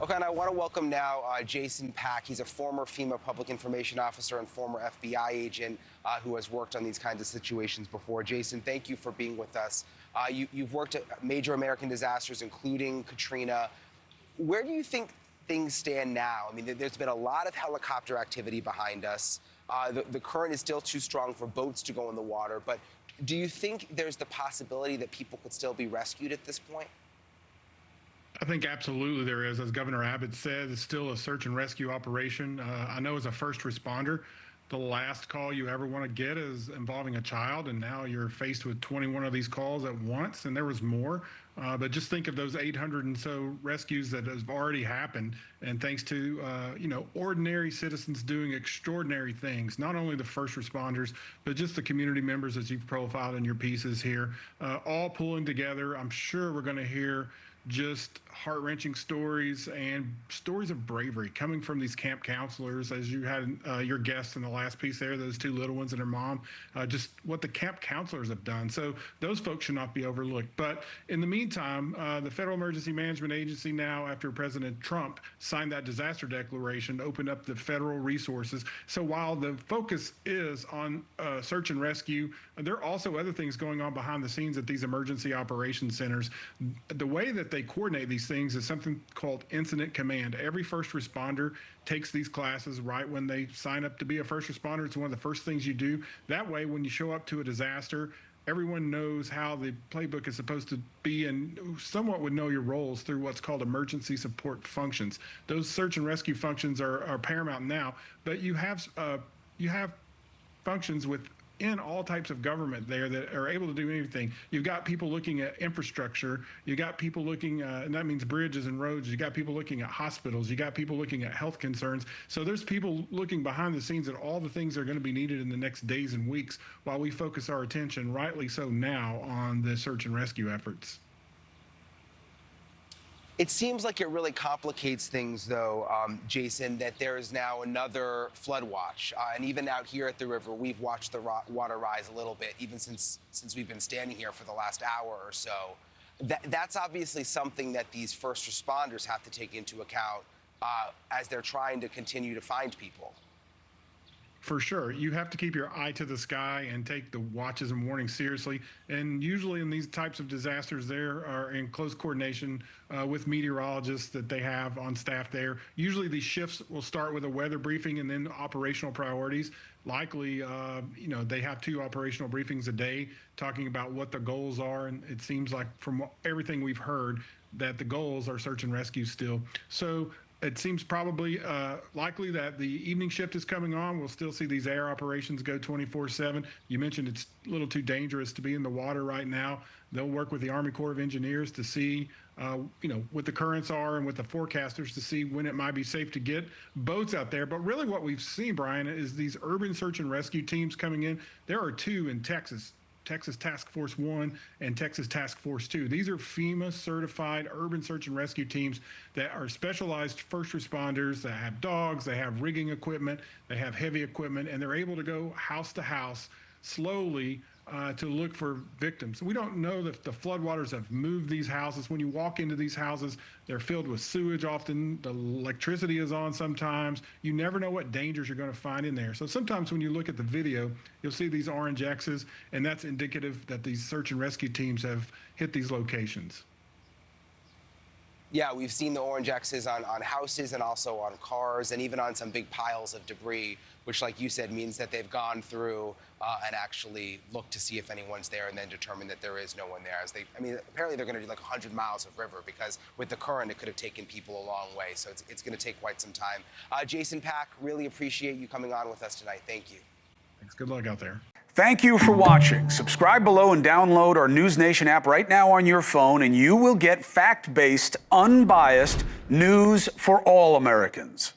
Okay, and I want to welcome now Jason Pack. He's a former FEMA public information officer and former FBI agent who has worked on these kinds of situations before. Jason, thank you for being with us. You've worked at major American disasters, including Katrina. Where do you think things stand now? I mean, there's been a lot of helicopter activity behind us. The current is still too strong for boats to go in the water. But do you think there's the possibility that people could still be rescued at this point? I think absolutely there is. As Governor Abbott said, it's still a search and rescue operation. I know as a first responder, the last call you ever want to get is involving a child, and now you're faced with 21 of these calls at once, and there was more. But just think of those 800 and so rescues that have already happened, and thanks to ordinary citizens doing extraordinary things, not only the first responders, but just the community members as you've profiled in your pieces here, all pulling together. I'm sure we're going to hear just heart-wrenching stories and stories of bravery coming from these camp counselors, as you had your guests in the last piece there, those two little ones and their mom, just what the camp counselors have done. So those folks should not be overlooked. But in the meantime, the Federal Emergency Management Agency now, after President Trump signed that disaster declaration, opened up the federal resources. So while the focus is on search and rescue, there are also other things going on behind the scenes at these emergency operations centers. The way that they coordinate these things is something called incident command. Every first responder takes these classes right when they sign up to be a first responder. It's one of the first things you do. That way, when you show up to a disaster, everyone knows how the playbook is supposed to be and somewhat would know your roles through what's called emergency support functions. Those search and rescue functions are paramount now, but you have functions within all types of government there that are able to do anything. You've got people looking at infrastructure. You got people looking, and that means bridges and roads. You got people looking at hospitals. You got people looking at health concerns. So there's people looking behind the scenes at all the things that are going to be needed in the next days and weeks while we focus our attention, rightly so now, on the search and rescue efforts. It seems like it really complicates things, though, Jason, that there is now another flood watch. And even out here at the river, we've watched the water rise a little bit, even since we've been standing here for the last hour or so. That's obviously something that these first responders have to take into account as they're trying to continue to find people. For sure. You have to keep your eye to the sky and take the watches and warnings seriously. And usually in these types of disasters, they are in close coordination with meteorologists that they have on staff there. Usually these shifts will start with a weather briefing and then operational priorities. Likely, they have 2 operational briefings a day talking about what the goals are. And it seems like from everything we've heard that the goals are search and rescue still. So it seems probably likely that the evening shift is coming on. We'll still see these air operations go 24/7. You mentioned it's a little too dangerous to be in the water right now. They'll work with the Army Corps of Engineers to see, what the currents are and with the forecasters to see when it might be safe to get boats out there. But really what we've seen, Brian, is these urban search and rescue teams coming in. There are 2 in Texas Task Force 1 and Texas Task Force 2. These are FEMA certified urban search and rescue teams that are specialized first responders that have dogs, they have rigging equipment, they have heavy equipment, and they're able to go house to house slowly to look for victims. We don't know that the floodwaters have moved these houses. When you walk into these houses, they're filled with sewage often. The electricity is on sometimes. You never know what dangers you're going to find in there. So sometimes when you look at the video, you'll see these orange X's, and that's indicative that these search and rescue teams have hit these locations. Yeah, we've seen the orange X's on houses and also on cars and even on some big piles of debris, which, like you said, means that they've gone through and actually looked to see if anyone's there and then determined that there is no one there. Apparently they're going to do like 100 miles of river because with the current, it could have taken people a long way. So it's going to take quite some time. Jason Pack, really appreciate you coming on with us tonight. Thank you. Thanks. Good luck out there. Thank you for watching. Subscribe below and download our NewsNation app right now on your phone, and you will get fact-based, unbiased news for all Americans.